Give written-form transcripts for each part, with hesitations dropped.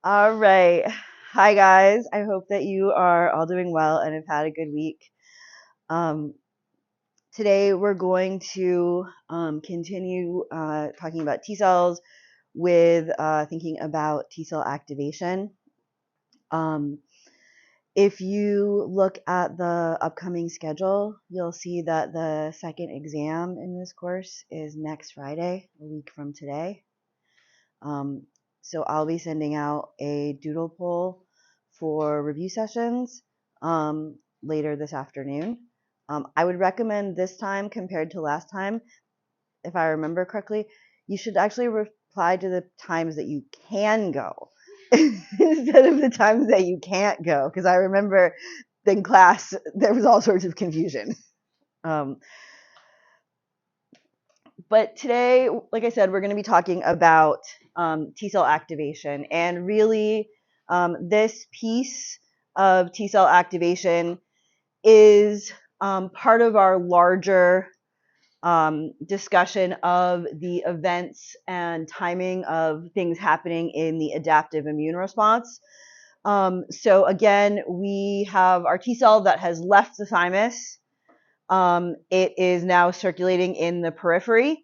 All right. Hi, guys. I hope that you are all doing well and have had a good week. Um, Today, we're going to continue talking about T cells with thinking about T cell activation. Um, if you look at the upcoming schedule, you'll see that the second exam in this course is next Friday, a week from today. Um, so I'll be sending out a doodle poll for review sessions later this afternoon. I would recommend this time compared to last time, if I remember correctly, you should actually reply to the times that you can go instead of the times that you can't go, because I remember in class there was all sorts of confusion. Um, But today, like I said, we're going to be talking about T cell activation. And really, this piece of T cell activation is part of our larger discussion of the events and timing of things happening in the adaptive immune response. So again, we have our T cell that has left the thymus. It is now circulating in the periphery.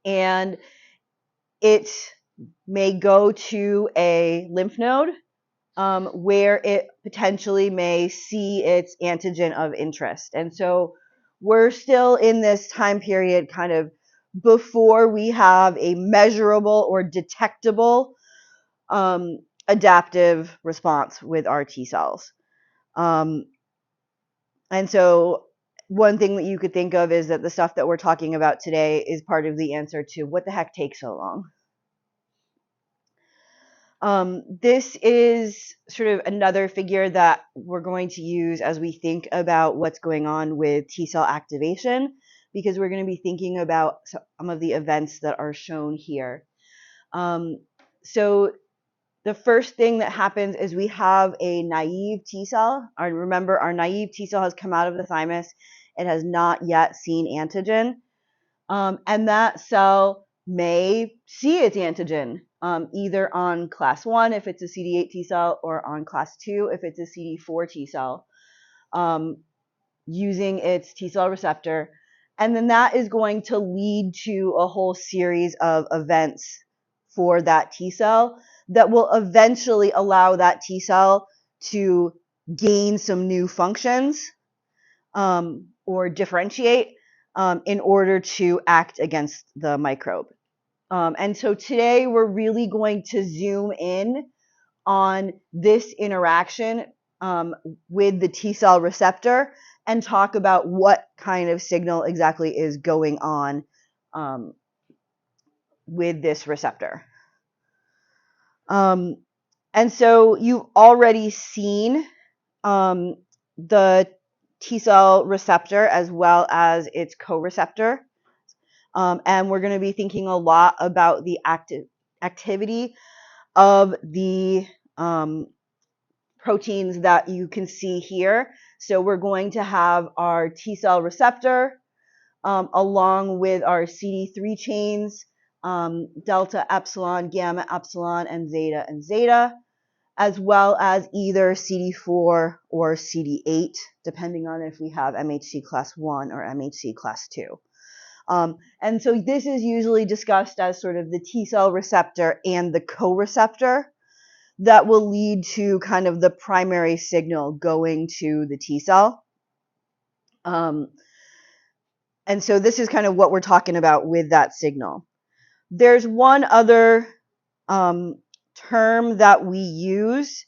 And it may go to a lymph node where it potentially may see its antigen of interest. And so we're still in this time period kind of before we have a measurable or detectable adaptive response with our T cells. And so one thing that you could think of is that the stuff that we're talking about today is part of the answer to what the heck takes so long. This is sort of another figure that we're going to use as we think about what's going on with T cell activation, because we're going to be thinking about some of the events that are shown here. So the first thing that happens is we have a naive T cell. Remember, our naive T cell has come out of the thymus. It has not yet seen antigen. And that cell may see its antigen either on class 1 if it's a CD8 T cell or on class 2 if it's a CD4 T cell using its T cell receptor. And then that is going to lead to a whole series of events for that T cell that will eventually allow that T cell to gain some new functions or differentiate in order to act against the microbe. And so today we're really going to zoom in on this interaction with the T cell receptor and talk about what kind of signal exactly is going on with this receptor. And so you've already seen the T cell receptor as well as its co-receptor. And we're going to be thinking a lot about the activity of the proteins that you can see here. So we're going to have our T cell receptor along with our CD3 chains, delta epsilon, gamma epsilon, and zeta, as well as either CD4 or CD8, depending on if we have MHC class 1 or MHC class 2. And so this is usually discussed as sort of the T cell receptor and the co-receptor that will lead to kind of the primary signal going to the T cell. And so this is kind of what we're talking about with that signal. There's one other term that we use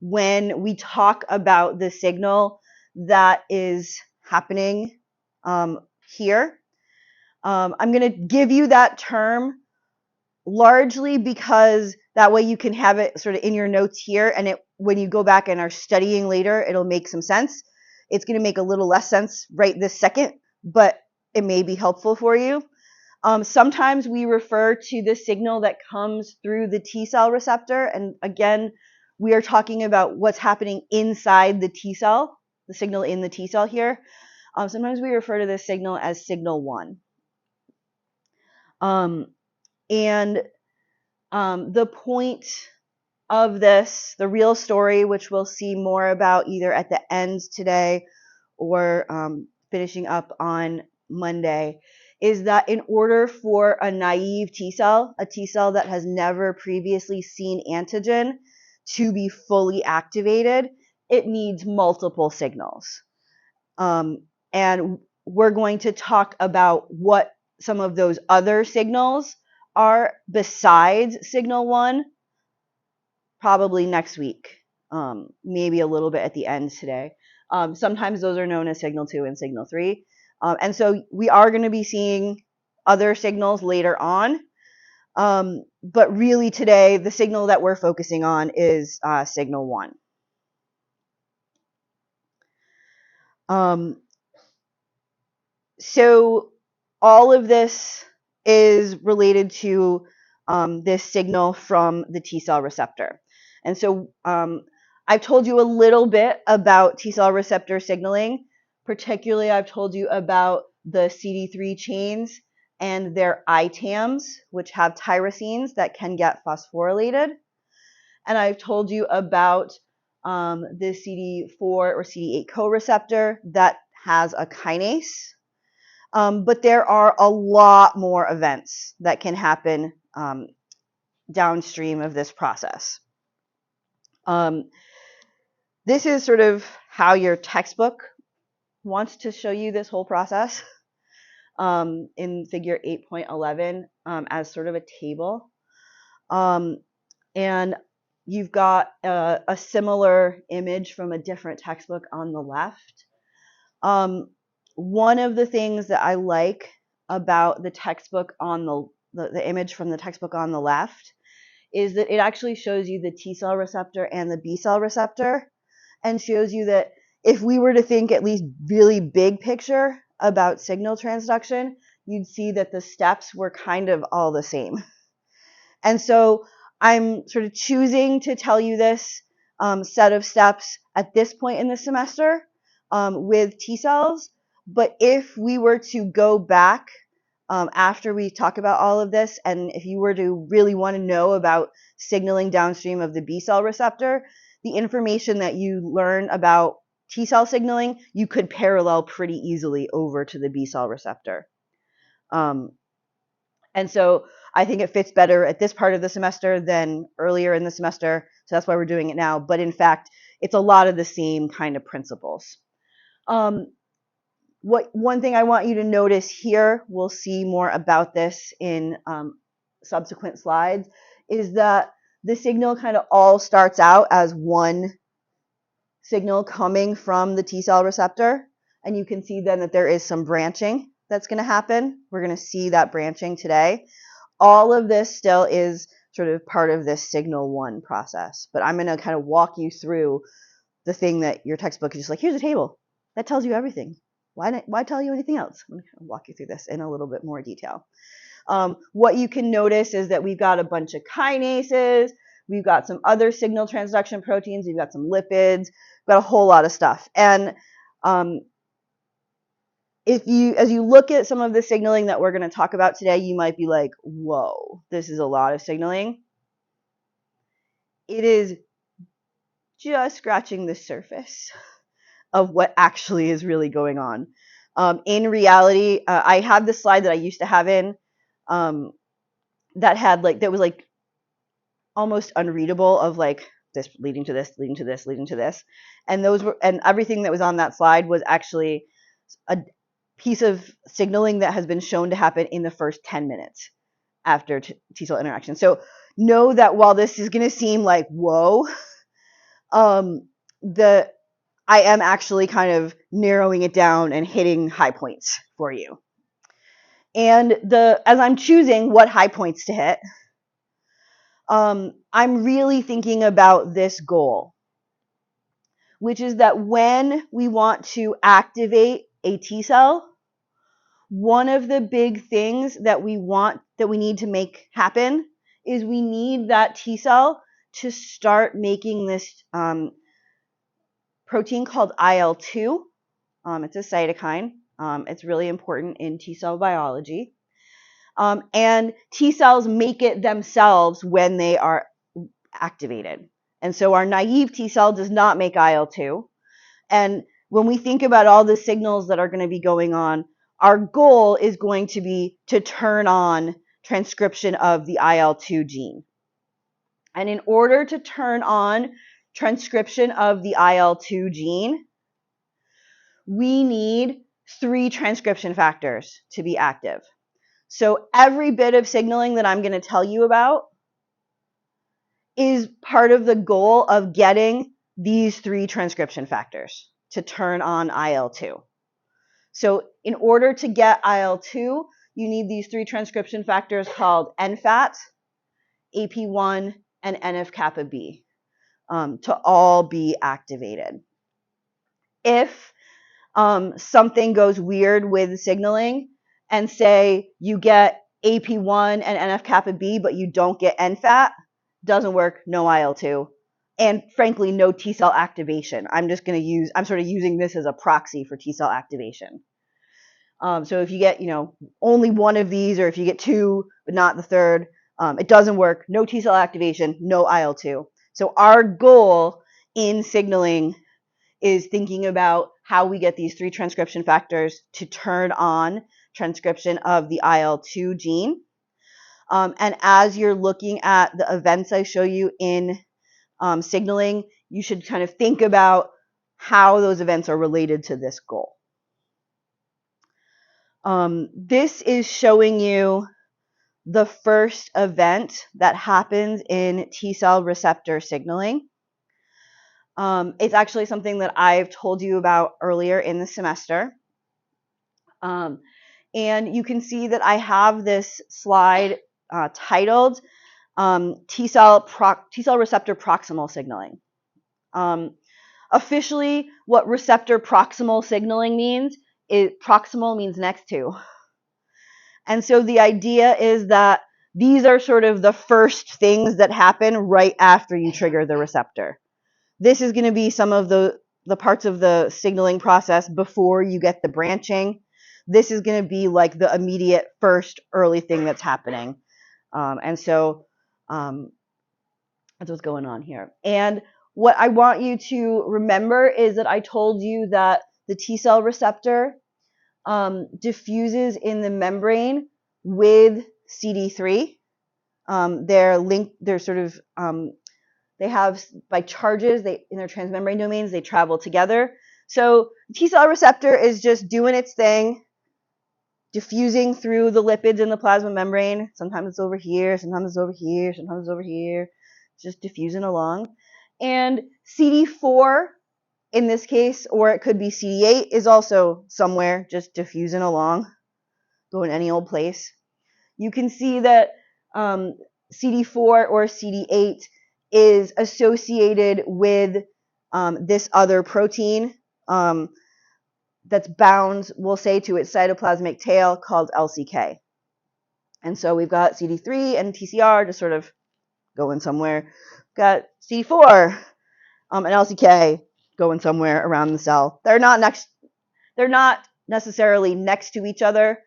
when we talk about the signal that is happening here. I'm going to give you that term largely because that way you can have it sort of in your notes here, and when you go back and are studying later, it'll make some sense. It's going to make a little less sense right this second, but it may be helpful for you. Sometimes we refer to the signal that comes through the T cell receptor, and again, we are talking about what's happening inside the T cell, the signal in the T cell here. Sometimes we refer to this signal as signal 1. And The point of this, the real story, which we'll see more about either at the end today or finishing up on Monday, is that in order for a naive T cell, a T cell that has never previously seen antigen, to be fully activated, it needs multiple signals. And we're going to talk about what some of those other signals are besides signal 1, probably next week, maybe a little bit at the end today. Sometimes those are known as signal 2 and signal 3. And so we are going to be seeing other signals later on. But really today, the signal that we're focusing on is signal 1. So all of this is related to this signal from the T cell receptor. And so I've told you a little bit about T cell receptor signaling. Particularly, I've told you about the CD3 chains and their ITAMs, which have tyrosines that can get phosphorylated. And I've told you about the CD4 or CD8 co-receptor that has a kinase. But there are a lot more events that can happen downstream of this process. This is sort of how your textbook wants to show you this whole process in figure 8.11 as sort of a table. And you've got a similar image from a different textbook on the left. One of the things that I like about the textbook on the image from the textbook on the left is that it actually shows you the T cell receptor and the B cell receptor, and shows you that if we were to think at least really big picture about signal transduction, you'd see that the steps were kind of all the same. And so I'm sort of choosing to tell you this set of steps at this point in the semester with T cells. But if we were to go back after we talk about all of this, and if you were to really want to know about signaling downstream of the B cell receptor, the information that you learn about T cell signaling, you could parallel pretty easily over to the B cell receptor. And so I think it fits better at this part of the semester than earlier in the semester. So that's why we're doing it now. But in fact, it's a lot of the same kind of principles. One thing I want you to notice here, we'll see more about this in subsequent slides, is that the signal kind of all starts out as one signal coming from the T cell receptor. And you can see then that there is some branching that's going to happen. We're going to see that branching today. All of this still is sort of part of this signal 1 process. But I'm going to kind of walk you through the thing that your textbook is just like, here's a table that tells you everything. Why tell you anything else? I'm going to walk you through this in a little bit more detail. What you can notice is that we've got a bunch of kinases. We've got some other signal transduction proteins. We've got some lipids. We've got a whole lot of stuff. And as you look at some of the signaling that we're going to talk about today, you might be like, whoa, this is a lot of signaling. It is just scratching the surface of what actually is really going on. In reality, I have this slide that I used to have in that was like almost unreadable, of like this leading to this, leading to this, leading to this. And everything that was on that slide was actually a piece of signaling that has been shown to happen in the first 10 minutes after T cell interaction. So know that while this is going to seem like, whoa, I am actually kind of narrowing it down and hitting high points for you. And as I'm choosing what high points to hit, I'm really thinking about this goal, which is that when we want to activate a T cell, one of the big things that we need to make happen is we need that T cell to start making this protein called IL-2. It's a cytokine. It's really important in T cell biology. And T cells make it themselves when they are activated. And so our naive T cell does not make IL-2. And when we think about all the signals that are going to be going on, our goal is going to be to turn on transcription of the IL-2 gene. And in order to turn on transcription of the IL-2 gene, we need 3 transcription factors to be active. So every bit of signaling that I'm going to tell you about is part of the goal of getting these 3 transcription factors to turn on IL-2. So in order to get IL-2, you need these 3 transcription factors called NFAT, AP1, and NF-kappa B to all be activated. If something goes weird with signaling and say you get AP1 and NF-kappa B, but you don't get NFAT, doesn't work, no IL-2. And frankly, no T cell activation. I'm sort of using this as a proxy for T cell activation. So if you get, only one of these, or if you get 2, but not the third, it doesn't work, no T cell activation, no IL-2. So our goal in signaling is thinking about how we get these 3 transcription factors to turn on transcription of the IL-2 gene. And as you're looking at the events I show you in signaling, you should kind of think about how those events are related to this goal. This is showing you the first event that happens in T cell receptor signaling. It's actually something that I've told you about earlier in the semester. And you can see that I have this slide titled T cell receptor proximal signaling. Officially, what receptor proximal signaling means is proximal means next to. And so the idea is that these are sort of the first things that happen right after you trigger the receptor. This is going to be some of the parts of the signaling process before you get the branching. This is going to be like the immediate first early thing that's happening. And so that's what's going on here. And what I want you to remember is that I told you that the T cell receptor diffuses in the membrane with CD3. They're linked, they're sort of, they have, by charges, in their transmembrane domains, they travel together. So the T cell receptor is just doing its thing, diffusing through the lipids in the plasma membrane. Sometimes it's over here, sometimes it's over here, sometimes it's over here. It's just diffusing along. And CD4, in this case, or it could be CD8, is also somewhere just diffusing along, going any old place. You can see that CD4 or CD8 is associated with this other protein that's bound, we'll say, to its cytoplasmic tail called LCK. And so we've got CD3 and TCR just sort of going somewhere. We've got CD4 and LCK going somewhere around the cell. They're not necessarily next to each other,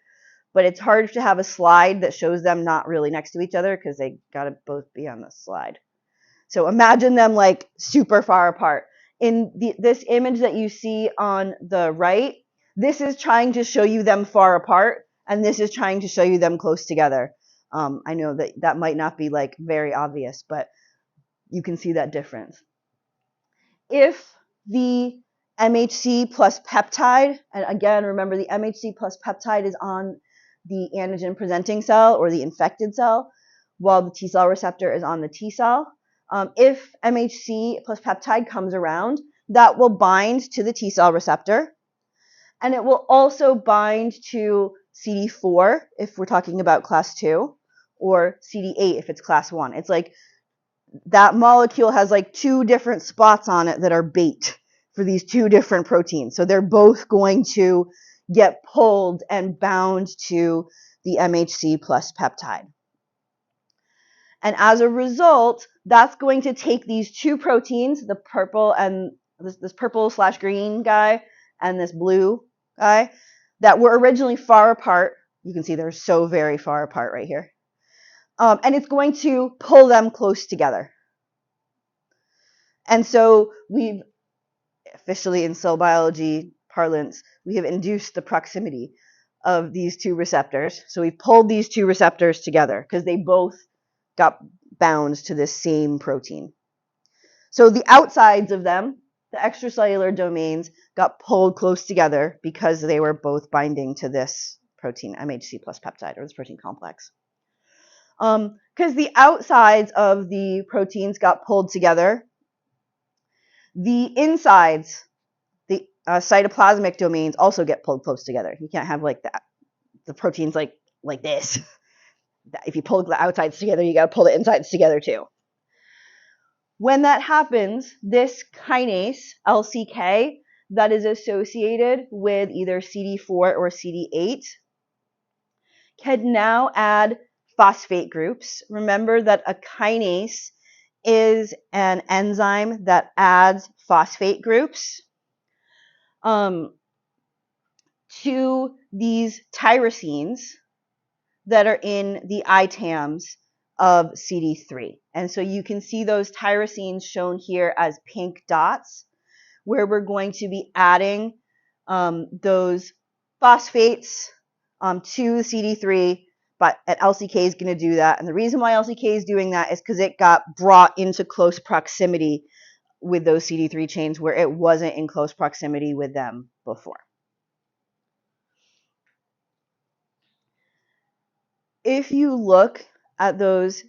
but it's hard to have a slide that shows them not really next to each other because they got to both be on the slide. So imagine them like super far apart. In this image that you see on the right, this is trying to show you them far apart, and this is trying to show you them close together. I know that might not be like very obvious, but you can see that difference. If the MHC plus peptide, and again, remember the MHC plus peptide is on the antigen presenting cell or the infected cell, while the T cell receptor is on the T cell. If MHC plus peptide comes around, that will bind to the T cell receptor, and it will also bind to CD4 if we're talking about class 2, or CD8 if it's class 1. It's like that molecule has like 2 different spots on it that are bait for these 2 different proteins. So they're both going to get pulled and bound to the MHC plus peptide. And as a result, that's going to take these 2 proteins, the purple and this purple/green guy and this blue guy, that were originally far apart. You can see they're so very far apart right here. And it's going to pull them close together. And so we've officially, in cell biology parlance, we have induced the proximity of these two receptors. So we pulled these two receptors together because they both got bound to this same protein. So the outsides of them, the extracellular domains, got pulled close together because they were both binding to this protein, MHC plus peptide, or this protein complex. Because the outsides of the proteins got pulled together, the insides, the cytoplasmic domains, also get pulled close together. You can't have like that. The proteins like this. If you pull the outsides together, you got to pull the insides together too. When that happens, this kinase, LCK, that is associated with either CD4 or CD8, can now add phosphate groups. Remember that a kinase is an enzyme that adds phosphate groups to these tyrosines that are in the ITAMs of CD3. And so you can see those tyrosines shown here as pink dots, where we're going to be adding those phosphates to CD3, but LCK is going to do that. And the reason why LCK is doing that is because it got brought into close proximity with those CD3 chains where it wasn't in close proximity with them before. If you look at those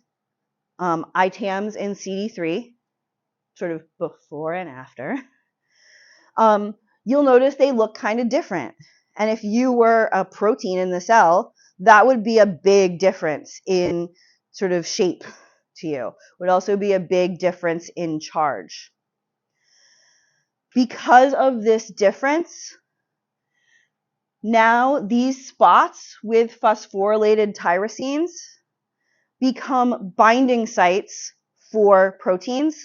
ITAMs in CD3, sort of before and after, you'll notice they look kind of different. And if you were a protein in the cell, that would be a big difference in sort of shape to you. Would also be a big difference in charge. Because of this difference, now these spots with phosphorylated tyrosines become binding sites for proteins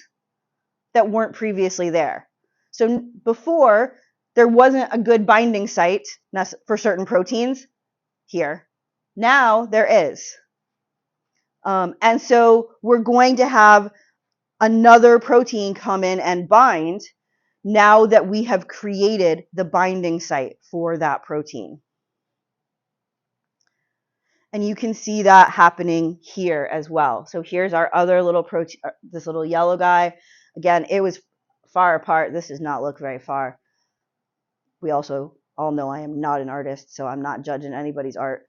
that weren't previously there. So before, there wasn't a good binding site for certain proteins here. Now there is. And so we're going to have another protein come in and bind now that we have created the binding site for that protein. And you can see that happening here as well. So here's our other little protein, this little yellow guy. Again, it was far apart. This does not look very far. We also all know I am not an artist, so I'm not judging anybody's art.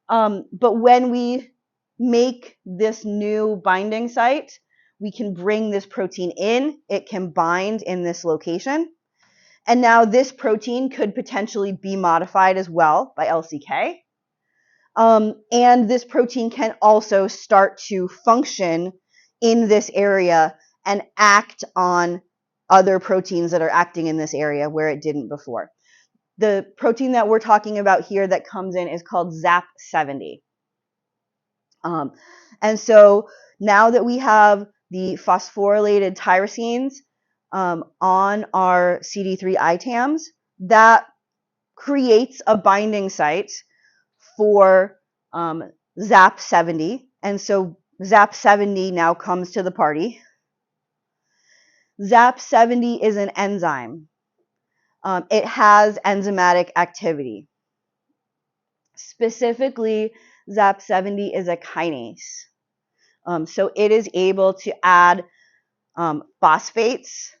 But when we make this new binding site, we can bring this protein in. It can bind in this location. And now this protein could potentially be modified as well by LCK. And this protein can also start to function in this area and act on other proteins that are acting in this area where it didn't before. The protein that we're talking about here that comes in is called ZAP70. And so now that we have the phosphorylated tyrosines on our CD3 ITAMs, that creates a binding site for ZAP70. And so ZAP70 now comes to the party. ZAP70 is an enzyme. It has enzymatic activity. Specifically, ZAP70 is a kinase. So it is able to add phosphates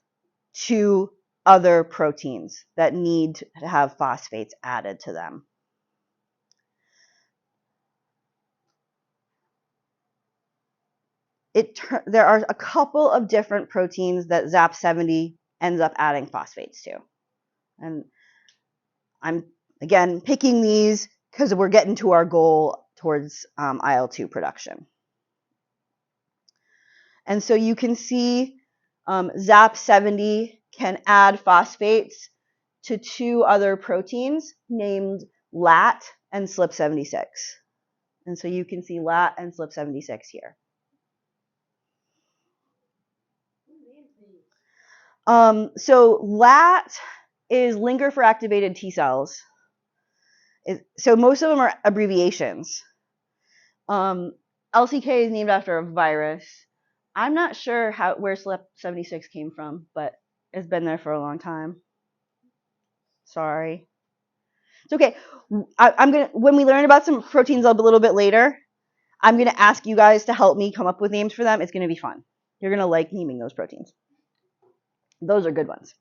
to other proteins that need to have phosphates added to them. There are a couple of different proteins that ZAP70 ends up adding phosphates to. And I'm, again, picking these because we're getting to our goal towards IL-2 production. And so you can see ZAP70 can add phosphates to two other proteins named LAT and SLP76. And so you can see LAT and SLP76 here. So LAT is linker for activated T cells. So most of them are abbreviations. LCK is named after a virus. I'm not sure where SLEP76 came from, but it's been there for a long time. Sorry. It's okay. When we learn about some proteins a little bit later, I'm gonna ask you guys to help me come up with names for them. It's gonna be fun. You're gonna like naming those proteins. Those are good ones.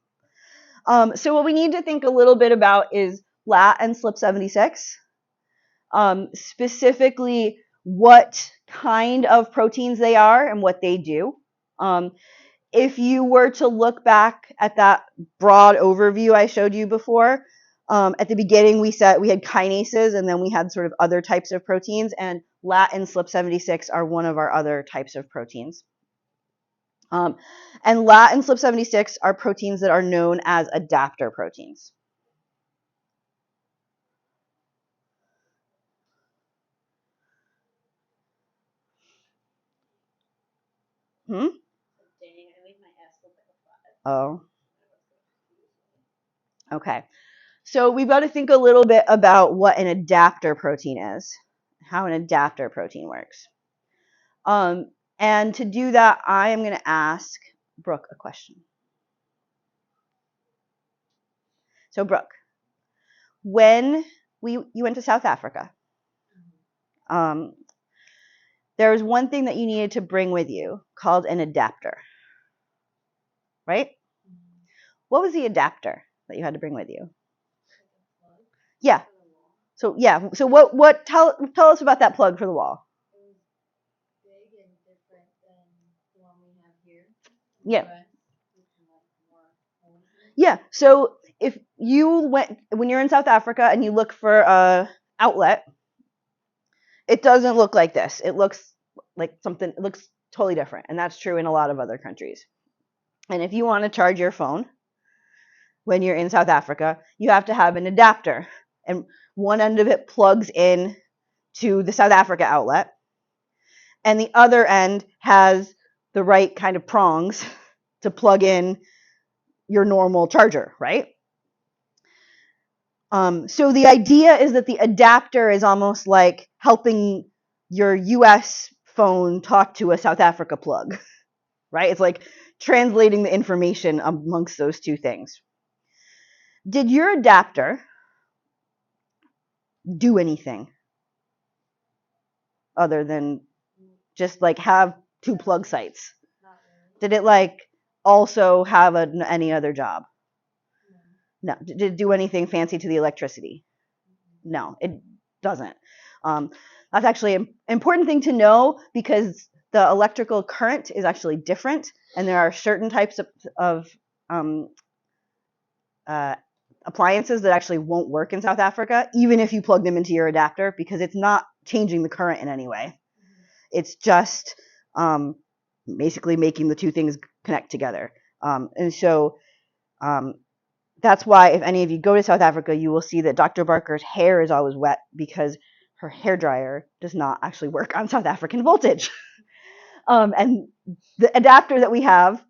So what we need to think a little bit about is LAT and SLP76. Specifically what kind of proteins they are and what they do. If you were to look back at that broad overview I showed you before, at the beginning we said we had kinases and then we had sort of other types of proteins, and LAT and SLP76 are one of our other types of proteins. And LAT and SLP76 are proteins that are known as adapter proteins. Oh. Okay. So we've got to think a little bit about what an adapter protein is, how an adapter protein works. And to do that, I am going to ask Brooke a question. So Brooke, when you went to South Africa, there was one thing that you needed to bring with you called an adapter, right? What was the adapter that you had to bring with you? Yeah. So yeah. So what? Tell us about that plug for the wall. Big and different than the one we have here. Yeah. Yeah. So if you when you're in South Africa and you look for a outlet, it doesn't look like this. It looks like something. It looks totally different, and that's true in a lot of other countries. And if you want to charge your phone when you're in South Africa, you have to have an adapter, and one end of it plugs in to the South Africa outlet, and the other end has the right kind of prongs to plug in your normal charger, right? So the idea is that the adapter is almost like helping your US phone talk to a South Africa plug, right? It's like translating the information amongst those two things. Did your adapter do anything other than just like have two plug sites? Did it like also have any other job? No. Did it do anything fancy to the electricity? No, it doesn't. That's actually an important thing to know because the electrical current is actually different, and there are certain types of appliances that actually won't work in South Africa, even if you plug them into your adapter, because it's not changing the current in any way. It's just basically making the two things connect together. And so that's why if any of you go to South Africa, you will see that Dr. Barker's hair is always wet because her hair dryer does not actually work on South African voltage. And the adapter that we have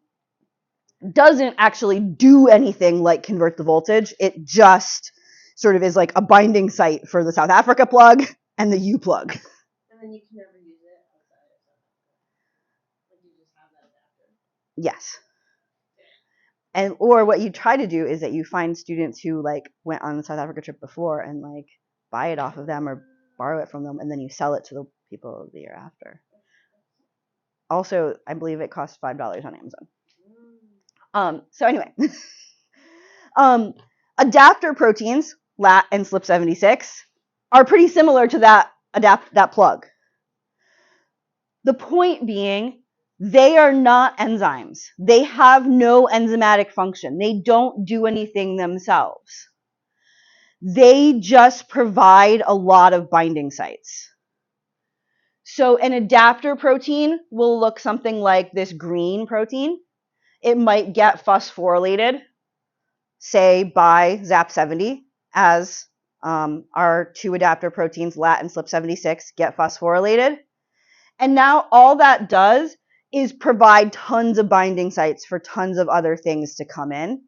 doesn't actually do anything like convert the voltage. It just sort of is like a binding site for the South Africa plug and the U plug. And then you can never use it outside of South Africa. Like you just have that adapter. Yes. And or what you try to do is that you find students who like went on the South Africa trip before and like buy it off of them or borrow it from them, and then you sell it to the people the year after. Also, I believe it costs $5 on Amazon. So anyway, adapter proteins, LAT and SLP76, are pretty similar to that plug. The point being, they are not enzymes. They have no enzymatic function. They don't do anything themselves. They just provide a lot of binding sites. So an adapter protein will look something like this green protein. It might get phosphorylated, say by ZAP70, as our two adapter proteins, LAT and SLP76, get phosphorylated. And now all that does is provide tons of binding sites for tons of other things to come in.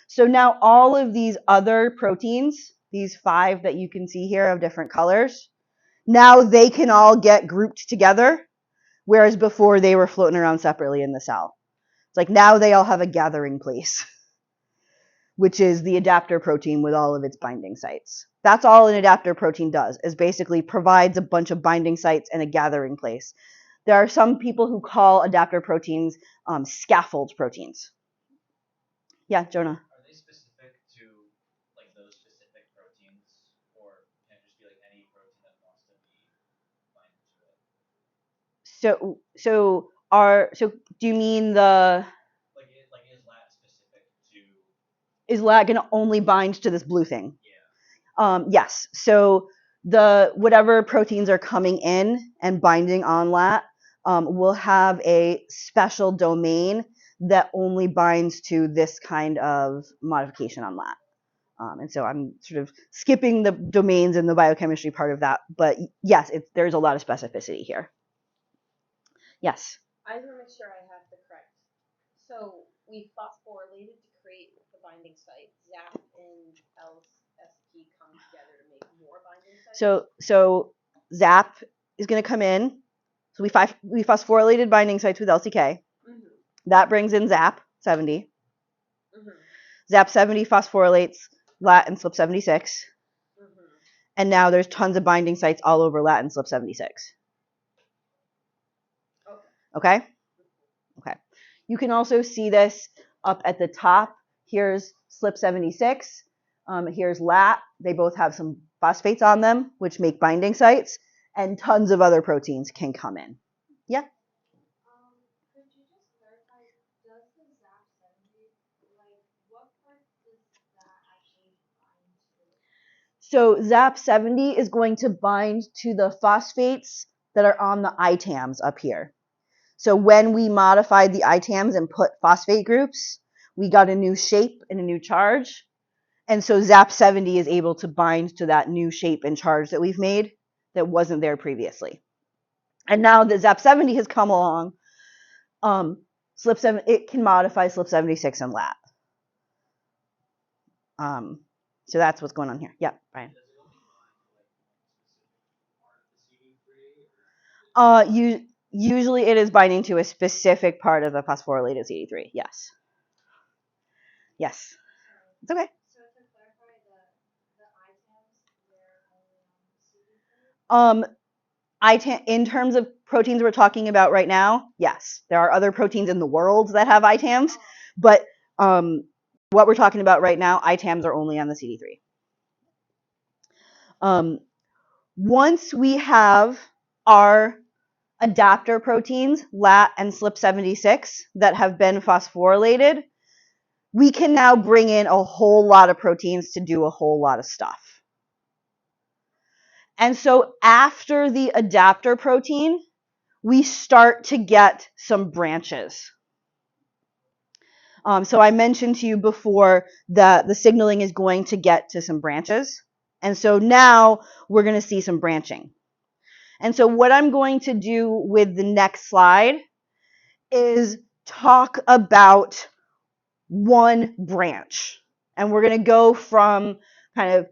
So now all of these other proteins these 5 that you can see here of different colors, now they can all get grouped together, whereas before they were floating around separately in the cell. It's like now they all have a gathering place, which is the adapter protein with all of its binding sites. That's all an adapter protein does, is basically provides a bunch of binding sites and a gathering place. There are some people who call adapter proteins scaffold proteins. Yeah, Jonah. Are they specific to like those specific proteins, or can it just be like any protein that wants to be binded to it? So do you mean the Is lat specific to? Is lat gonna only bind to this blue thing? Yeah. Yes. So the whatever proteins are coming in and binding on lat will have a special domain that only binds to this kind of modification on lat. And so I'm sort of skipping the domains and the biochemistry part of that, but yes, there's a lot of specificity here. Yes. I just want to make sure I have the correct. So we phosphorylated to create the binding site. ZAP and PLCy come together to make more binding sites. So ZAP is going to come in. So we phosphorylated binding sites with LCK. Mm-hmm. That brings in ZAP 70. Mm-hmm. ZAP 70 phosphorylates lat and SLP76. Mm-hmm. And now there's tons of binding sites all over lat and SLP76. Okay? Okay. You can also see this up at the top. Here's SLP76. Here's lat. They both have some phosphates on them, which make binding sites, and tons of other proteins can come in. Yeah? Could you just clarify, does the ZAP70, like, what part does that actually bind to? So ZAP70 is going to bind to the phosphates that are on the ITAMs up here. So when we modified the ITAMs and put phosphate groups, we got a new shape and a new charge. And so ZAP70 is able to bind to that new shape and charge that we've made that wasn't there previously. And now that ZAP70 has come along, it can modify SLP76 and lat. So that's what's going on here. Yeah, Brian. Does it only bind to like one specific part of the CD3? Usually it is binding to a specific part of the phosphorylated CD3. Yes. Yes. It's okay. So to clarify, the ITAMs, they're only on CD3? In terms of proteins we're talking about right now, yes, there are other proteins in the world that have ITAMs, but what we're talking about right now, ITAMs are only on the CD3. Once we have our adapter proteins, lat and SLP76, that have been phosphorylated, we can now bring in a whole lot of proteins to do a whole lot of stuff. And so after the adapter protein, we start to get some branches. So I mentioned to you before that the signaling is going to get to some branches. And so now we're going to see some branching. And so what I'm going to do with the next slide is talk about one branch. And we're going to go from kind of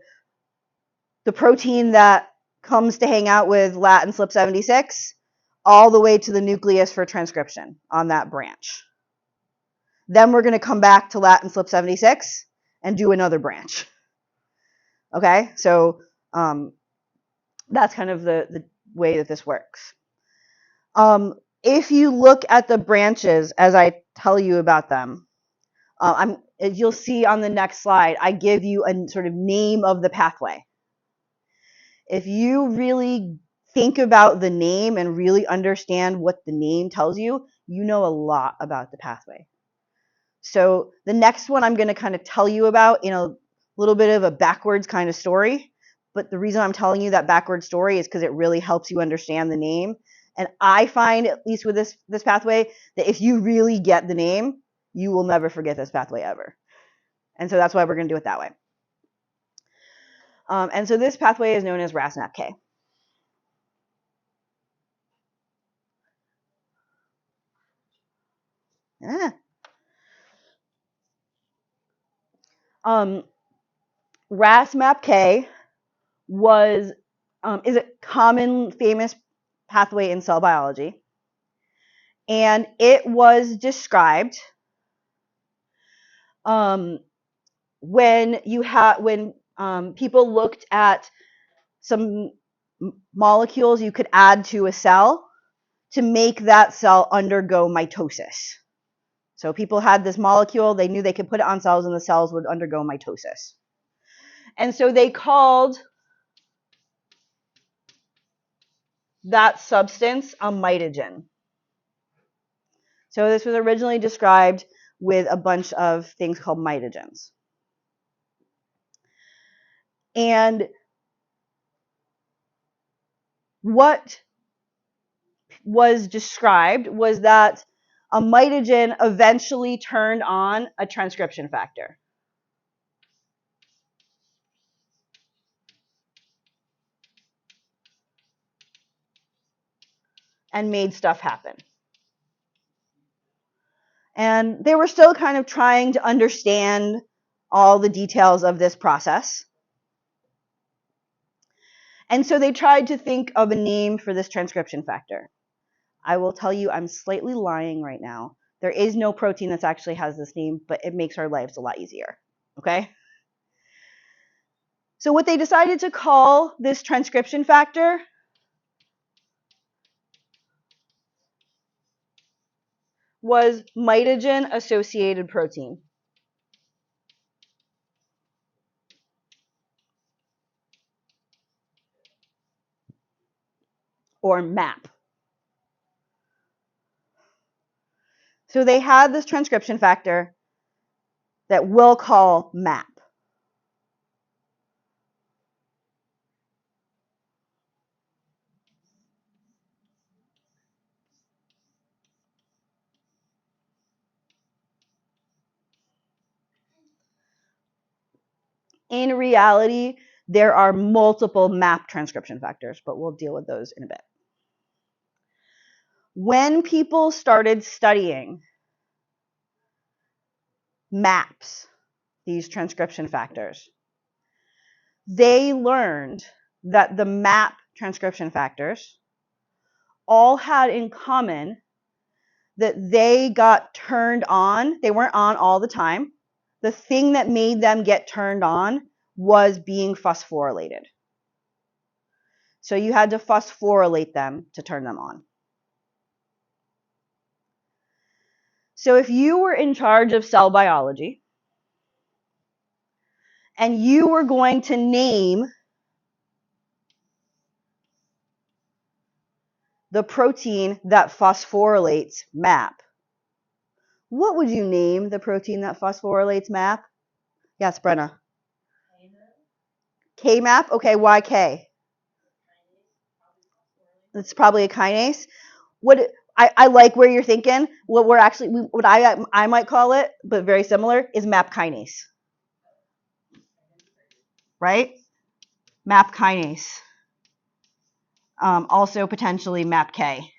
the protein that comes to hang out with lat and SLP76 all the way to the nucleus for transcription on that branch. Then we're going to come back to lat and SLP76 and do another branch. Okay, so that's kind of the way that this works. If you look at the branches as I tell you about them, as you'll see on the next slide, I give you a sort of name of the pathway. If you really think about the name and really understand what the name tells you, you know a lot about the pathway. So the next one I'm going to kind of tell you about in a little bit of a backwards kind of story. But the reason I'm telling you that backwards story is because it really helps you understand the name. And I find, at least with this pathway, that if you really get the name, you will never forget this pathway ever. And so that's why we're going to do it that way. And so this pathway is known as Ras-MAPK. Ras-MAPK is a common famous pathway in cell biology, and it was described when people looked at some molecules you could add to a cell to make that cell undergo mitosis. So people had this molecule, they knew they could put it on cells and the cells would undergo mitosis. And so they called that substance a mitogen. So this was originally described with a bunch of things called mitogens. And what was described was that a mitogen eventually turned on a transcription factor. And made stuff happen. And they were still kind of trying to understand all the details of this process. And so they tried to think of a name for this transcription factor. I will tell you, I'm slightly lying right now. There is no protein that actually has this name, but it makes our lives a lot easier. Okay? So what they decided to call this transcription factor was mitogen-associated protein, or MAP. So they had this transcription factor that we'll call MAP. In reality, there are multiple MAP transcription factors, but we'll deal with those in a bit. When people started studying MAPs, these transcription factors, they learned that the MAP transcription factors all had in common that they got turned on. They weren't on all the time. The thing that made them get turned on was being phosphorylated. So you had to phosphorylate them to turn them on. So if you were in charge of cell biology and you were going to name the protein that phosphorylates MAP, what would you name the protein that phosphorylates MAP? Yes, Brenna. K-MAP? Okay, why K? It's probably a kinase. What I like where you're thinking. What we're actually, what I might call it, but very similar, is MAP kinase. Right? MAP kinase. Also potentially MAPK.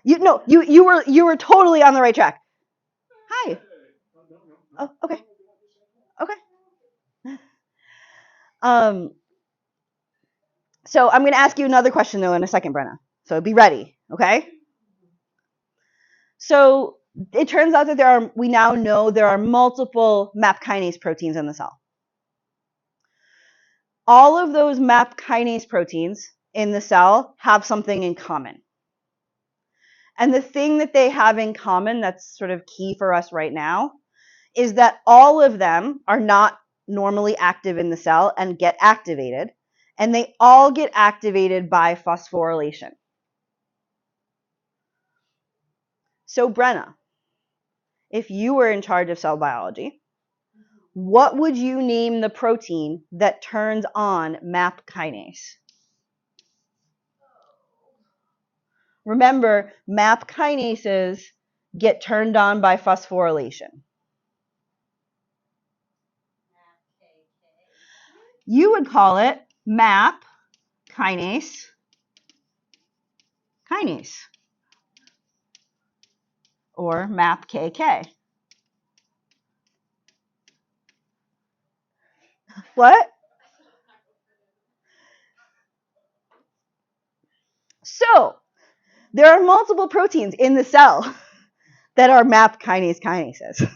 You were totally on the right track. Hi. Oh, okay. Okay. So I'm going to ask you another question though in a second, Brenna. So be ready, okay? So it turns out that we now know there are multiple MAP kinase proteins in the cell. All of those MAP kinase proteins in the cell have something in common. And the thing that they have in common that's sort of key for us right now is that all of them are not normally active in the cell and get activated, and they all get activated by phosphorylation. So Brenna, if you were in charge of cell biology, what would you name the protein that turns on MAP kinase? Remember, MAP kinases get turned on by phosphorylation. You would call it MAP kinase or MAPKK. What? So, there are multiple proteins in the cell that are MAP kinase kinases.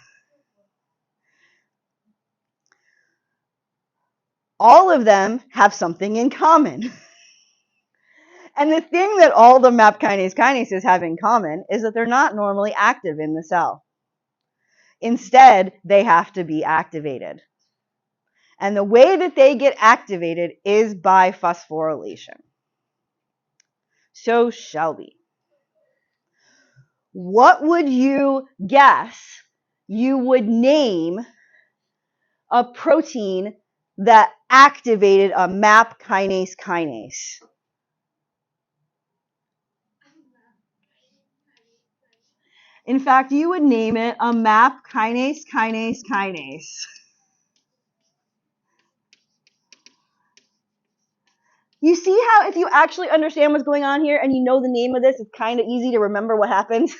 All of them have something in common. And the thing that all the MAP kinase kinases have in common is that they're not normally active in the cell. Instead, they have to be activated. And the way that they get activated is by phosphorylation. So, Shelby, what would you guess you would name a protein that activated a MAP kinase kinase? In fact, you would name it a MAP kinase kinase kinase. You see how if you actually understand what's going on here and you know the name of this, it's kind of easy to remember what happens?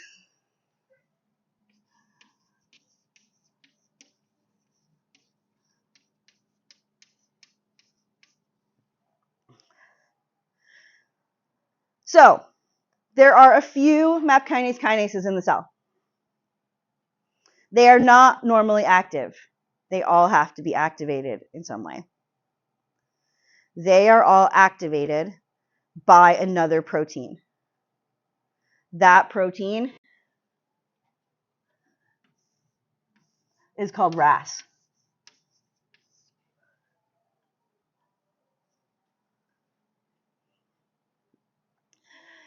So, there are a few MAP kinase kinases in the cell. They are not normally active. They all have to be activated in some way. They are all activated by another protein. That protein is called Ras.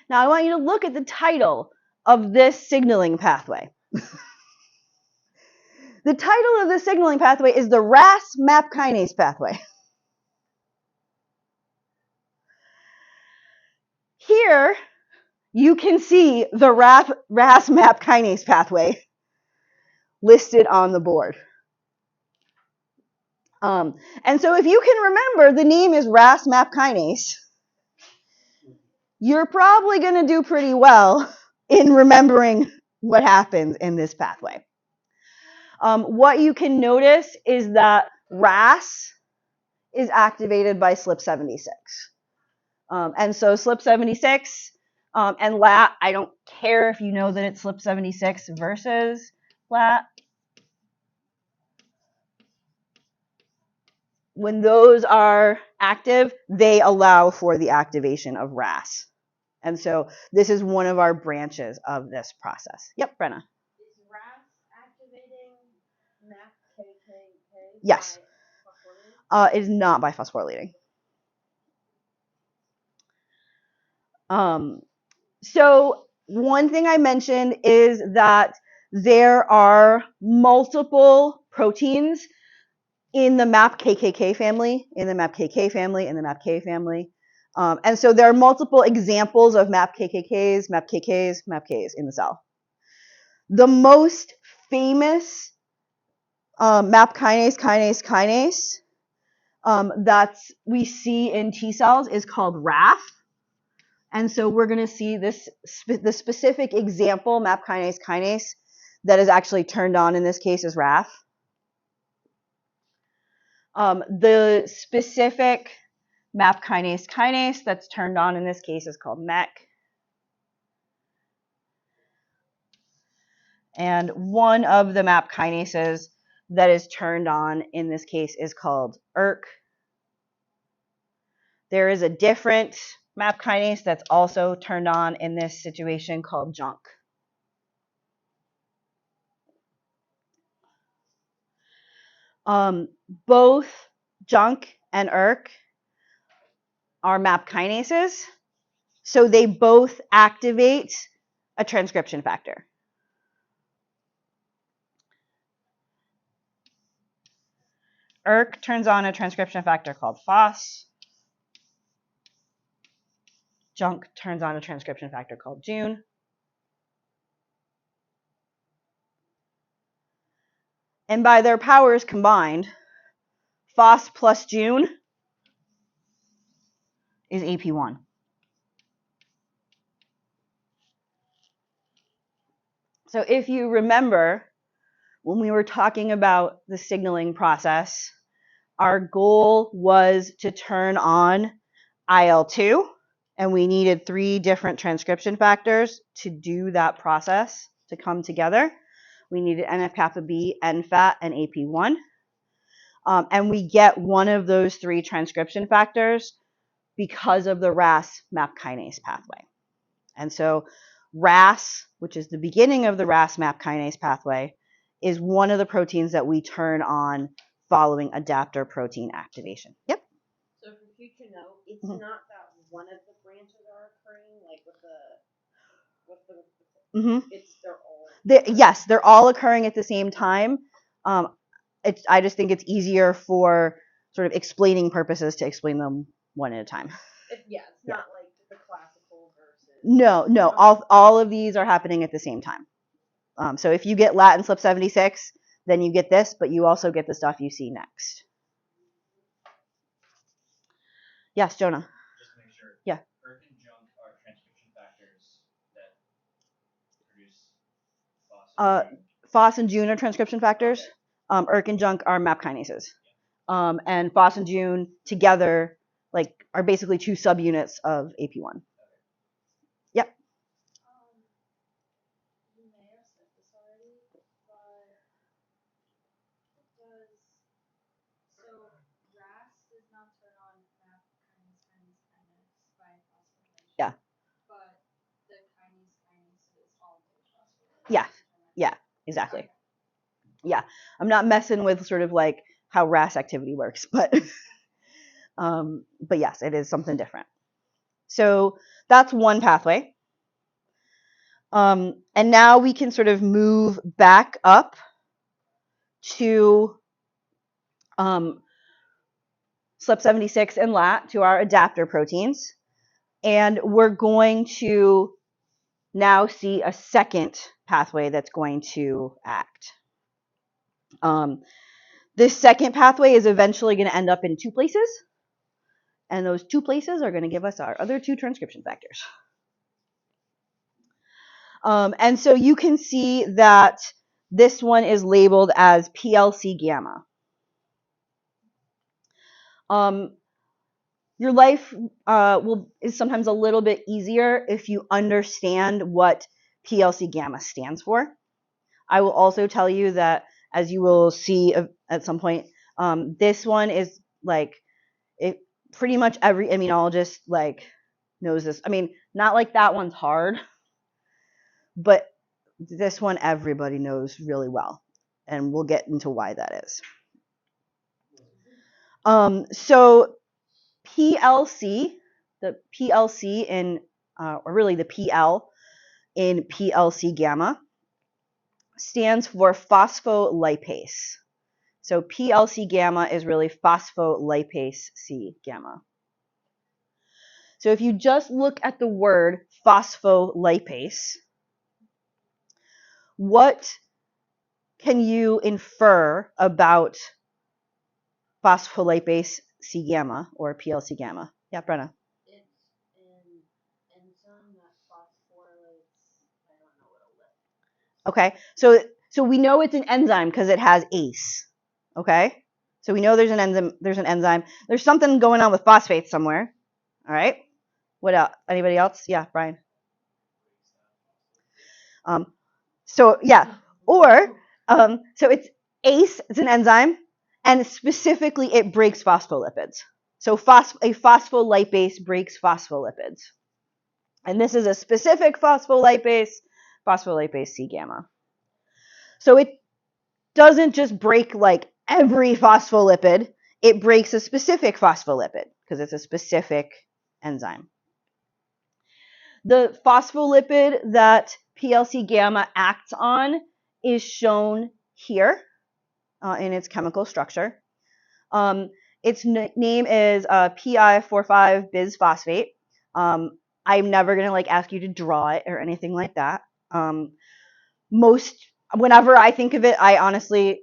Now, I want you to look at the title of this signaling pathway. The title of the signaling pathway is the Ras-MAPK kinase pathway. Here, you can see the Ras-MAPK kinase pathway listed on the board. And so if you can remember the name is Ras-MAPK kinase, you're probably going to do pretty well in remembering what happens in this pathway. What you can notice is that Ras is activated by SLP76. And so SLP76 and LAT, I don't care if you know that it's SLP76 versus LAT. When those are active, they allow for the activation of Ras. And so this is one of our branches of this process. Yep, Brenna. Is Ras activating MAPK? Yes. It is not by phosphorylating. So one thing I mentioned is that there are multiple proteins in the MAPK family, in the MAPK family, in the MAPK family. And so there are multiple examples of MAPKs, MAPKs in the cell. The most famous MAP kinase that we see in T cells is called RAF. And so we're going to see this the specific example MAP kinase that is actually turned on in this case is RAF. The specific MAP kinase that's turned on in this case is called MEK. And one of the MAP kinases that is turned on in this case is called ERK. There is a different MAP kinase that's also turned on in this situation called JUNK. Both JUNK and ERK are MAP kinases, so they both activate a transcription factor. ERK turns on a transcription factor called FOS. JUNK turns on a transcription factor called JUN. And by their powers combined, FOS plus JUN is AP1. So if you remember, when we were talking about the signaling process, our goal was to turn on IL-2, and we needed 3 different transcription factors to do that process to come together. We needed NF-kappa B, NFAT, and AP1. And we get one of those 3 transcription factors because of the Ras-MAPK kinase pathway. And so Ras, which is the beginning of the Ras-MAPK kinase pathway, is one of the proteins that we turn on following adaptor protein activation. Yep. So for future note, it's not that one of the branches are occurring, like it's they're all. Yes, they're all occurring at the same time. I just think it's easier for sort of explaining purposes to explain them one at a time. It's not like the classical versus. No, all of these are happening at the same time. So if you get Latin slip 76, then you get this, but you also get the stuff you see next. Yes, Jonah. Just to make sure. Yeah. ERK and JUNK are transcription factors that produce Phos and Jun are transcription factors. ERK and JUNK are MAP kinases. And Phos and Jun together are basically 2 subunits of AP1. Yep. You may have said this already, but RAS does not turn on MAP kinase by phosphorylation. Yeah. But the kinases all do phosphorylation. Yeah, exactly. Yeah, I'm not messing with sort of like how RAS activity works, but yes, it is something different. So that's one pathway. And now we can sort of move back up to SLP76 and LAT, to our adapter proteins. And we're going to now see a second pathway that's going to act. This second pathway is eventually going to end up in 2 places. And those 2 places are going to give us our other 2 transcription factors. And so you can see that this one is labeled as PLC gamma. Your life is sometimes a little bit easier if you understand what PLC gamma stands for. I will also tell you that, as you will see at some point, this one is pretty much every immunologist knows this. I mean, not like that one's hard, but this one everybody knows really well, and we'll get into why that is. So PLC, the PLC in, or really the PL in PLC gamma, stands for phospholipase. So PLC gamma is really phospholipase C gamma. So if you just look at the word phospholipase, what can you infer about phospholipase C gamma or PLC gamma? Yeah, Brenna. It's an enzyme that phosphorylates, I don't know what a lipid is. Okay, so we know it's an enzyme because it has ACE. Okay, so we know there's an enzyme. There's something going on with phosphates somewhere. All right. What else? Anybody else? Yeah, Brian. So it's ACE. It's an enzyme, and specifically it breaks phospholipids. So a phospholipase breaks phospholipids, and this is a specific phospholipase C gamma. So it doesn't just break every phospholipid, it breaks a specific phospholipid because it's a specific enzyme. The phospholipid that PLC gamma acts on is shown here in its chemical structure. Its name is PI45 bisphosphate. I'm never going to ask you to draw it or anything like that. Whenever I think of it, I honestly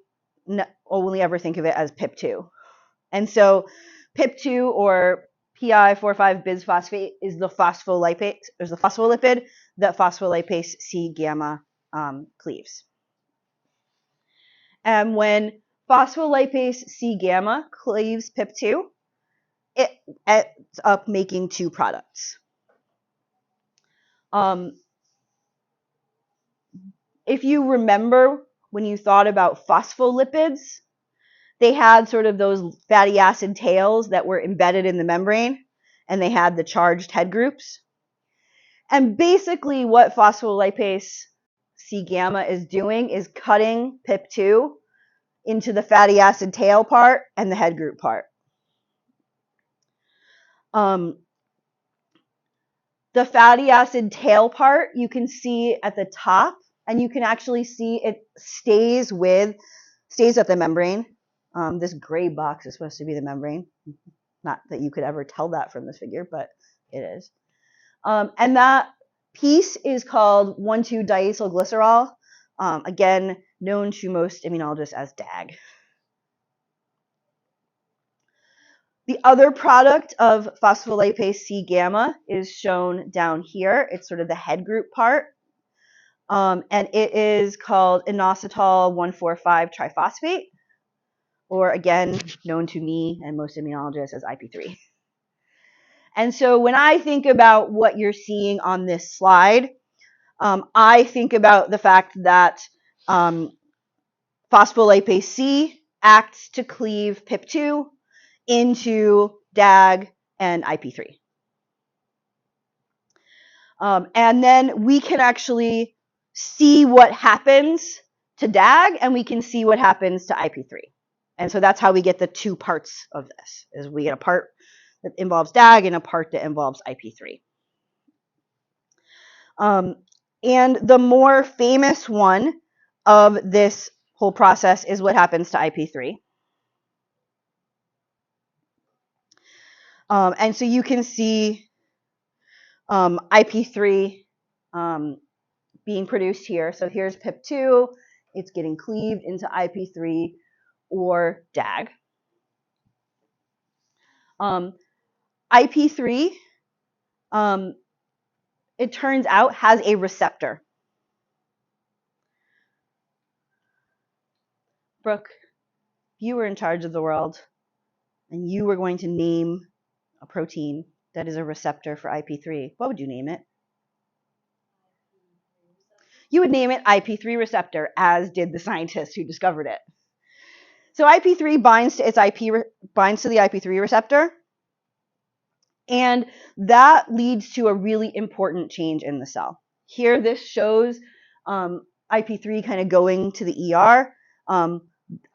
only ever think of it as PIP2. And so PIP2 or PI45 bisphosphate is the phospholipid that phospholipase C gamma cleaves. And when phospholipase C gamma cleaves PIP2. It ends up making two products. If you remember when you thought about phospholipids, they had sort of those fatty acid tails that were embedded in the membrane, and they had the charged head groups. And basically what phospholipase C gamma is doing is cutting PIP2 into the fatty acid tail part and the head group part. The fatty acid tail part you can see at the top, and you can actually see it stays at the membrane. This gray box is supposed to be the membrane. Not that you could ever tell that from this figure, but it is. And that piece is called 1,2-diacylglycerol, again, known to most immunologists as DAG. The other product of phospholipase C gamma is shown down here. It's sort of the head group part. And it is called inositol 1,4,5-triphosphate, or again, known to me and most immunologists as IP3. And so when I think about what you're seeing on this slide, I think about the fact that phospholipase C acts to cleave PIP2 into DAG and IP3. And then we can actually see what happens to DAG, and we can see what happens to IP3. And so that's how we get the two parts of this, is we get a part that involves DAG and a part that involves IP3. And the more famous one of this whole process is what happens to IP3. And so you can see IP3 being produced here. So here's PIP2. It's getting cleaved into IP3 or DAG. IP3, it turns out, has a receptor. Brooke, if you were in charge of the world and you were going to name a protein that is a receptor for IP3, what would you name it? You would name it IP3 receptor, as did the scientist who discovered it. So IP3 binds to the IP3 receptor, and that leads to a really important change in the cell. Here, this shows IP3 kind of going to the ER.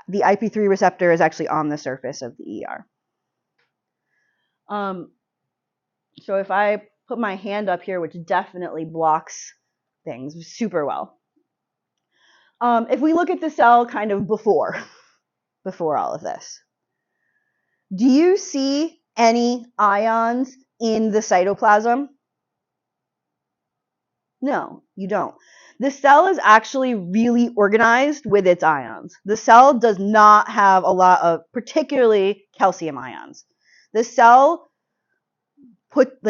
The IP3 receptor is actually on the surface of the ER. So if I put my hand up here, which definitely blocks things super well. If we look at the cell kind of before all of this, do you see any ions in the cytoplasm? No, you don't. The cell is actually really organized with its ions. The cell does not have a lot of particularly calcium ions. The cell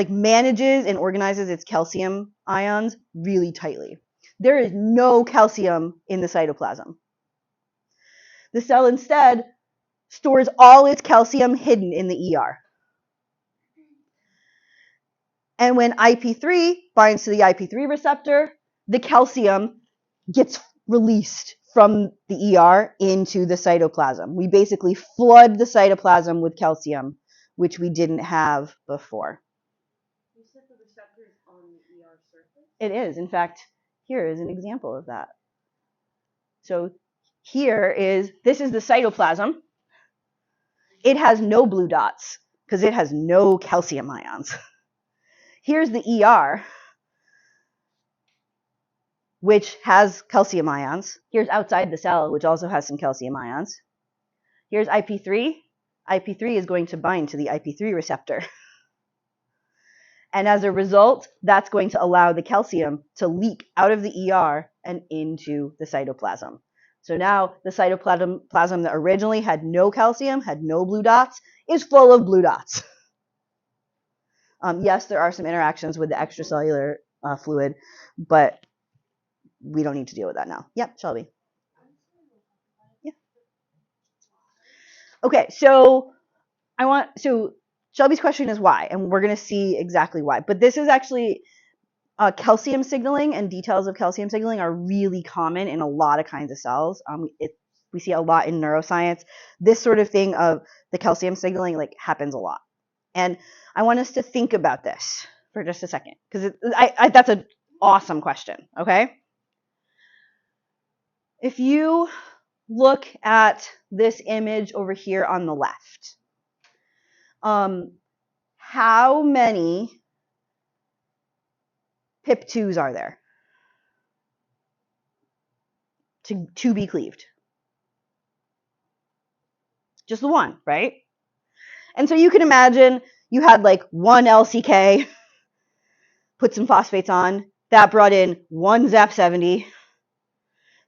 manages and organizes its calcium ions really tightly. There is no calcium in the cytoplasm. The cell instead stores all its calcium hidden in the ER. And when IP3 binds to the IP3 receptor, the calcium gets released from the ER into the cytoplasm. We basically flood the cytoplasm with calcium, which we didn't have before. You said the receptor is on the ER surface? It is. In fact, here is an example of that. So this is the cytoplasm. It has no blue dots because it has no calcium ions. Here's the ER, which has calcium ions. Here's outside the cell, which also has some calcium ions. Here's IP3. IP3 is going to bind to the IP3 receptor. And as a result, that's going to allow the calcium to leak out of the ER and into the cytoplasm. So now the cytoplasm that originally had no calcium, had no blue dots, is full of blue dots. Yes, there are some interactions with the extracellular fluid, but we don't need to deal with that now. Yep, Shelby. Yeah. Okay, so Shelby's question is why, and we're going to see exactly why. But this is actually calcium signaling, and details of calcium signaling are really common in a lot of kinds of cells. We see a lot in neuroscience. This sort of thing of the calcium signaling happens a lot. And I want us to think about this for just a second, because that's an awesome question, okay? If you look at this image over here on the left, how many PIP2s are there to be cleaved? Just the one, right? And so you can imagine you had one LCK, put some phosphates on, that brought in one ZAP70,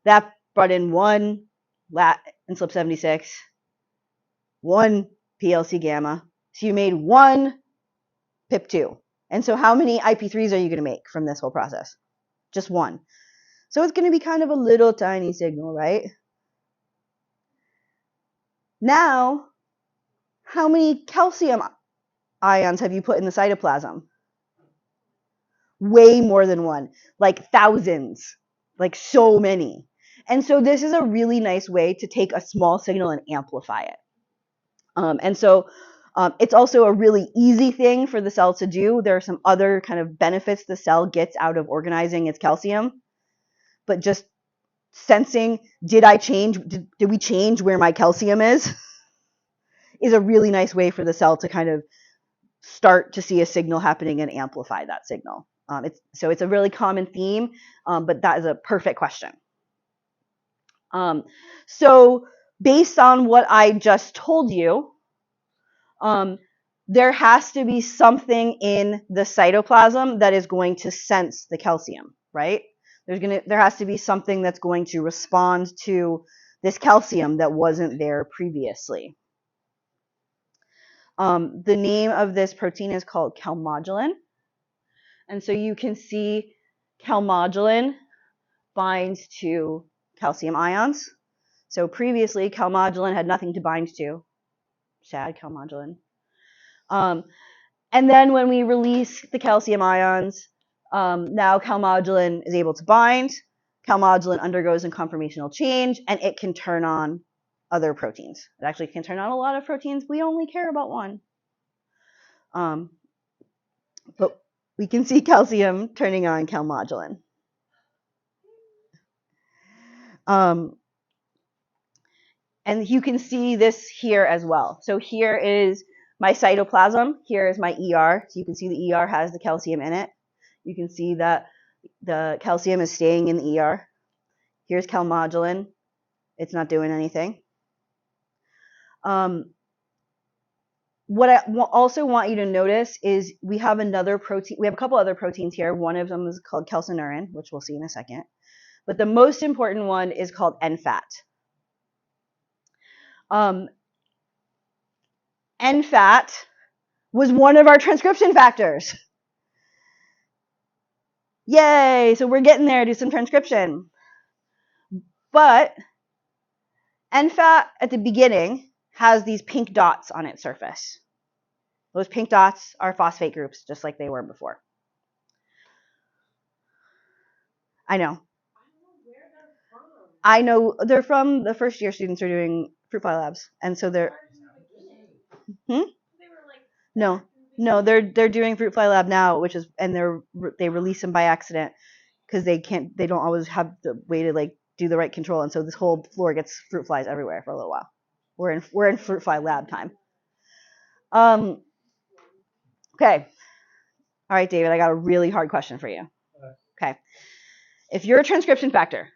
that brought in one LAT and SLP76, one PLC gamma. So you made one PIP2. And so how many IP3s are you going to make from this whole process? Just one. So it's going to be kind of a little tiny signal, right? Now, how many calcium ions have you put in the cytoplasm? Way more than one, thousands, so many. And so this is a really nice way to take a small signal and amplify it. And so it's also a really easy thing for the cell to do. There are some other kind of benefits the cell gets out of organizing its calcium, but just sensing, did we change where my calcium is a really nice way for the cell to kind of start to see a signal happening and amplify that signal. It's a really common theme, but that is a perfect question. So based on what I just told you, there has to be something in the cytoplasm that is going to sense the calcium, right? There has to be something that's going to respond to this calcium that wasn't there previously. The name of this protein is called calmodulin. And so you can see calmodulin binds to calcium ions. So previously, calmodulin had nothing to bind to. Sad calmodulin. And then when we release the calcium ions, now calmodulin is able to bind. Calmodulin undergoes a conformational change, and it can turn on other proteins. It actually can turn on a lot of proteins. We only care about one. But we can see calcium turning on calmodulin. And you can see this here as well. So here is my cytoplasm. Here is my ER. So you can see the ER has the calcium in it. You can see that the calcium is staying in the ER. Here's calmodulin. It's not doing anything. What I also want you to notice is we have another protein. We have a couple other proteins here. One of them is called calcineurin, which we'll see in a second. But the most important one is called NFAT. NFAT was one of our transcription factors. Yay! So we're getting there to some transcription. But NFAT at the beginning has these pink dots on its surface. Those pink dots are phosphate groups, just like they were before. I know. I know they're from the first year students are doing fruit fly labs, and so they're. No, they're doing fruit fly lab now, which is they release them by accident because they don't always have the way to do the right control, and so this whole floor gets fruit flies everywhere for a little while. We're in fruit fly lab time. Okay. All right, David, I got a really hard question for you. Okay. If you're a transcription factor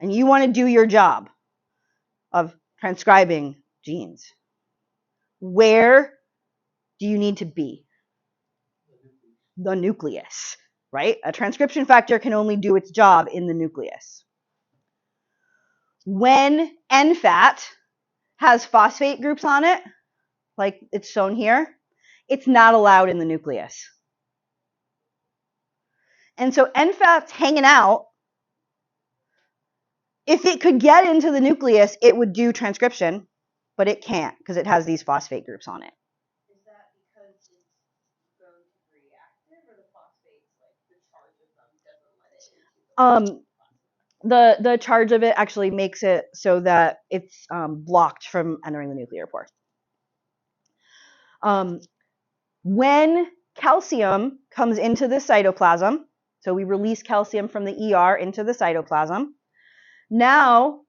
and you want to do your job of transcribing genes, where do you need to be? The nucleus, right? A transcription factor can only do its job in the nucleus. When NFAT has phosphate groups on it, like it's shown here, it's not allowed in the nucleus. And so NFAT's hanging out. If it could get into the nucleus, it would do transcription, but it can't because it has these phosphate groups on it. Is that because it's grown to be reactive, or the phosphates, like the charge of them, doesn't let it into The charge of it actually makes it so that it's blocked from entering the nuclear pore. When calcium comes into the cytoplasm, so we release calcium from the ER into the cytoplasm, now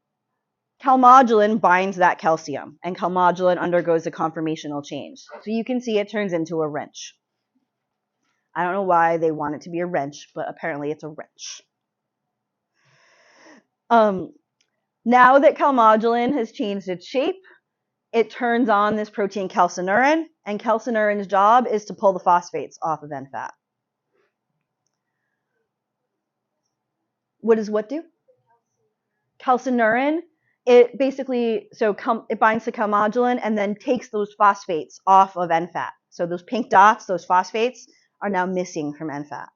calmodulin binds that calcium, and calmodulin undergoes a conformational change. So you can see it turns into a wrench. I don't know why they want it to be a wrench, but apparently it's a wrench. Now that calmodulin has changed its shape, it turns on this protein calcineurin, and calcineurin's job is to pull the phosphates off of NFAT. What does what do? Calcineurin, it basically, it binds to calmodulin and then takes those phosphates off of NFAT. So those pink dots, those phosphates, are now missing from NFAT.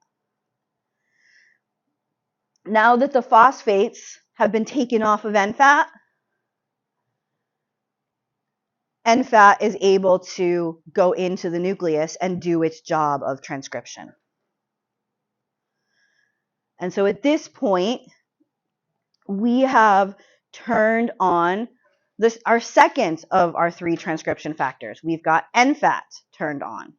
Now that the phosphates have been taken off of NFAT, NFAT is able to go into the nucleus and do its job of transcription. And so at this point, we have turned on our second of our 3 transcription factors. We've got NFAT turned on.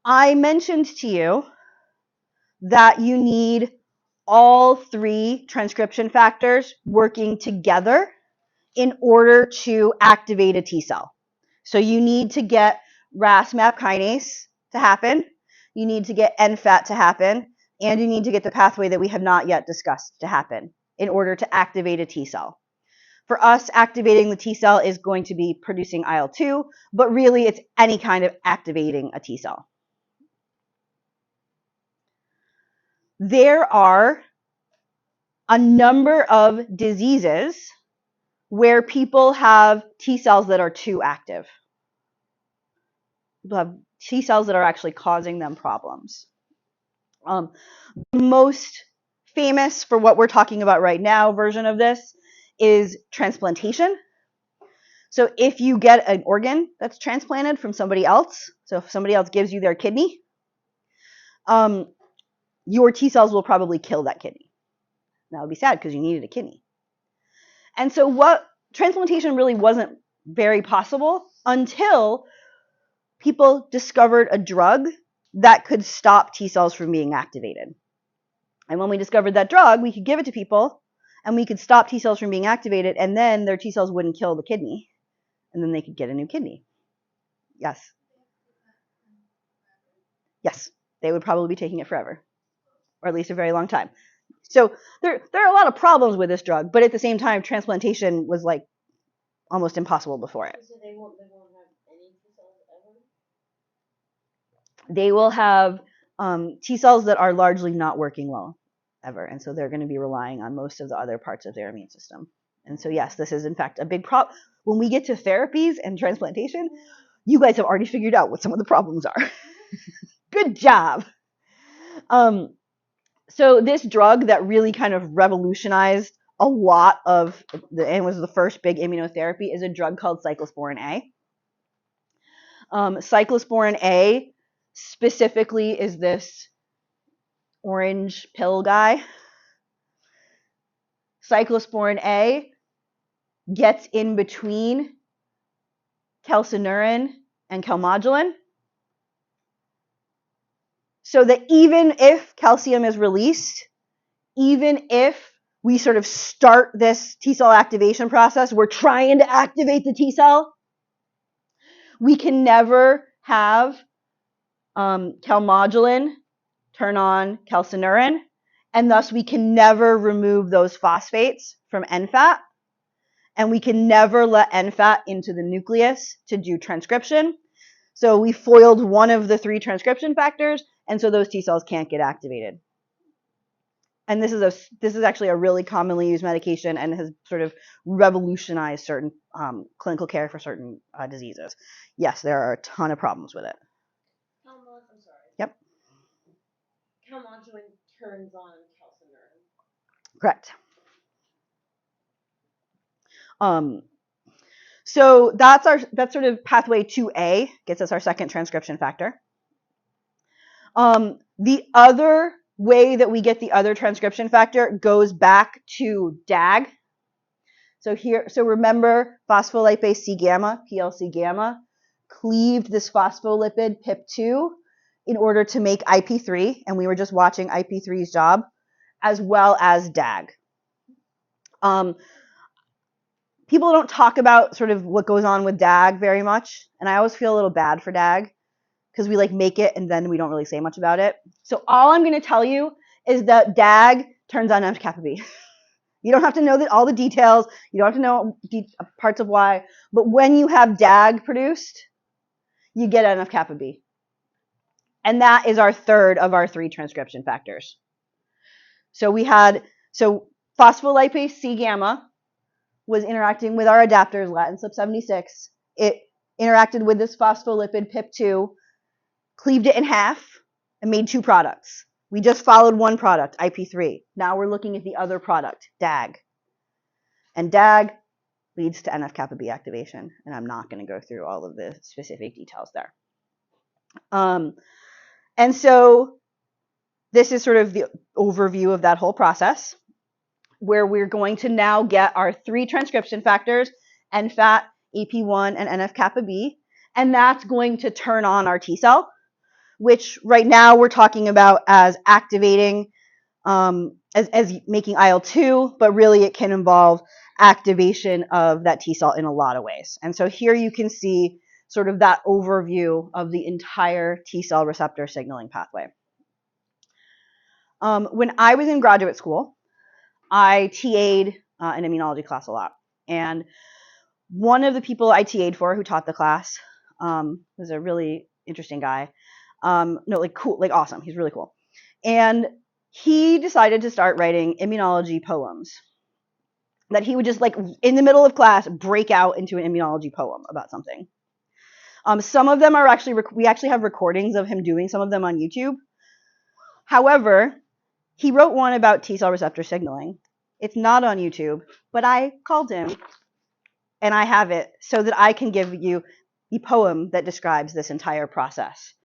I mentioned to you that you need all 3 transcription factors working together in order to activate a T cell. So you need to get Ras-MAPK kinase to happen, you need to get NFAT to happen, and you need to get the pathway that we have not yet discussed to happen in order to activate a T cell. For us, activating the T cell is going to be producing IL-2, but really it's any kind of activating a T cell. There are a number of diseases where people have T cells that are too active. People have T cells that are actually causing them problems. Most famous for what we're talking about right now version of this is transplantation. So if you get an organ that's transplanted from somebody else, so if somebody else gives you their kidney, your T cells will probably kill that kidney. That would be sad because you needed a kidney. And so what transplantation really wasn't very possible until people discovered a drug that could stop T cells from being activated. And when we discovered that drug, we could give it to people and we could stop T cells from being activated, and then their T cells wouldn't kill the kidney, and then they could get a new kidney. Yes. Yes, they would probably be taking it forever, or at least a very long time. So there are a lot of problems with this drug, but at the same time, transplantation was like almost impossible before it. So they won't have any T cells ever? They will have T cells that are largely not working well ever, and so they're going to be relying on most of the other parts of their immune system. And so yes, this is in fact a big problem. When we get to therapies and transplantation, you guys have already figured out what some of the problems are. Good job. So this drug that really kind of revolutionized a lot of and was the first big immunotherapy is a drug called Cyclosporin A. Cyclosporin A specifically is this orange pill guy. Cyclosporin A gets in between calcineurin and calmodulin, so that even if calcium is released, even if we sort of start this T cell activation process, we're trying to activate the T cell, we can never have calmodulin turn on calcineurin, and thus we can never remove those phosphates from NFAT, and we can never let NFAT into the nucleus to do transcription. So we foiled one of the 3 transcription factors, and so those T cells can't get activated. And this is actually a really commonly used medication and has sort of revolutionized certain clinical care for certain diseases. Yes, there are a ton of problems with it. I'm sorry. Yep. Calmodulin turns on calcineurin. Correct. So that's sort of pathway 2A, gets us our second transcription factor. The other way that we get the other transcription factor goes back to DAG. So remember phospholipase C gamma, PLC gamma, cleaved this phospholipid PIP2 in order to make IP3, and we were just watching IP3's job, as well as DAG. People don't talk about sort of what goes on with DAG very much, and I always feel a little bad for DAG because we like make it and then we don't really say much about it. So all I'm going to tell you is that DAG turns on NF-kappa-B. You don't have to know all the details. You don't have to know parts of why. But when you have DAG produced, you get NF-kappa-B. And that is our third of our 3 transcription factors. So phospholipase C gamma was interacting with our adapters, Latin sub 76. It interacted with this phospholipid PIP2, cleaved it in half, and made 2 products. We just followed one product, IP3. Now we're looking at the other product, DAG. And DAG leads to NF-kappa-B activation, and I'm not going to go through all of the specific details there. And so this is sort of the overview of that whole process, where we're going to now get our 3 transcription factors, NFAT, AP1, and NF-kappa-B, and that's going to turn on our T cell, which right now we're talking about as activating, as making IL-2, but really it can involve activation of that T cell in a lot of ways. And so here you can see sort of that overview of the entire T cell receptor signaling pathway. When I was in graduate school, I TA'd an immunology class a lot. And one of the people I TA'd for who taught the class was a really interesting guy. Cool, awesome. He's really cool. And he decided to start writing immunology poems that he would just in the middle of class break out into an immunology poem about something. Some of them are we actually have recordings of him doing some of them on YouTube. However, he wrote one about T cell receptor signaling. It's not on YouTube, but I called him and I have it so that I can give you the poem that describes this entire process.